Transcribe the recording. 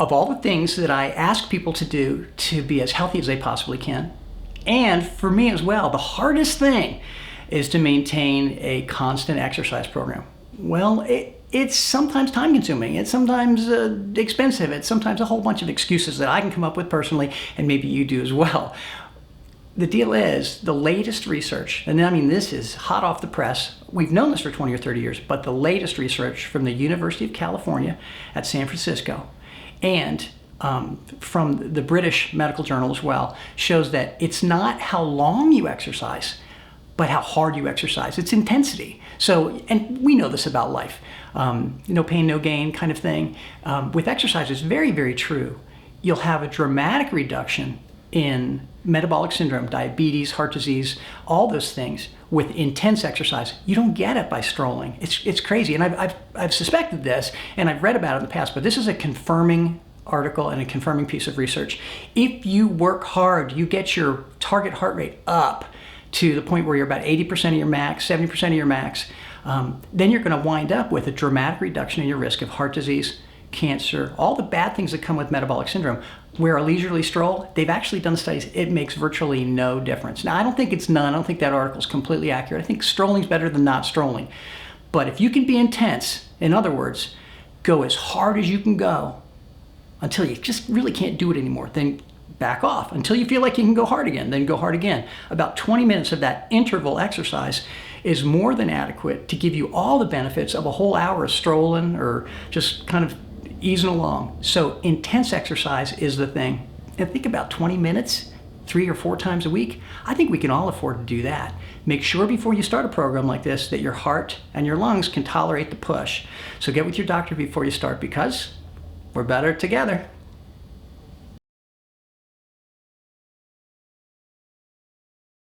of all the things that I ask people to do to be as healthy as they possibly can, and for me as well, the hardest thing is to maintain a constant exercise program. Well, it's sometimes time consuming, it's sometimes expensive, it's sometimes a whole bunch of excuses that I can come up with personally, and maybe you do as well. The deal is, the latest research, and I mean this is hot off the press, we've known this for 20 or 30 years, but the latest research from the University of California at San Francisco, and from the British Medical Journal as well, shows that it's not how long you exercise, but how hard you exercise. It's intensity. So, and we know this about life, no pain, no gain kind of thing. With exercise, it's very, very true. You'll have a dramatic reduction in metabolic syndrome, diabetes, heart disease, all those things with intense exercise. You don't get it by strolling. It's crazy. And I've suspected this, and I've read about it in the past, but this is a confirming article and a confirming piece of research. If you work hard, you get your target heart rate up to the point where you're about 80% of your max, 70% of your max, then you're going to wind up with a dramatic reduction in your risk of heart disease, cancer, all the bad things that come with metabolic syndrome. Where a leisurely stroll, they've actually done studies, it makes virtually no difference. Now, I don't think it's none. I don't think that article is completely accurate. I think strolling's better than not strolling. But if you can be intense, in other words, go as hard as you can go until you just really can't do it anymore, then back off. Until you feel like you can go hard again, then go hard again. About 20 minutes of that interval exercise is more than adequate to give you all the benefits of a whole hour of strolling or just kind of easing along. So intense exercise is the thing. And think about 20 minutes, 3 or 4 times a week. I think we can all afford to do that. Make sure before you start a program like this that your heart and your lungs can tolerate the push. So get with your doctor before you start, because we're better together.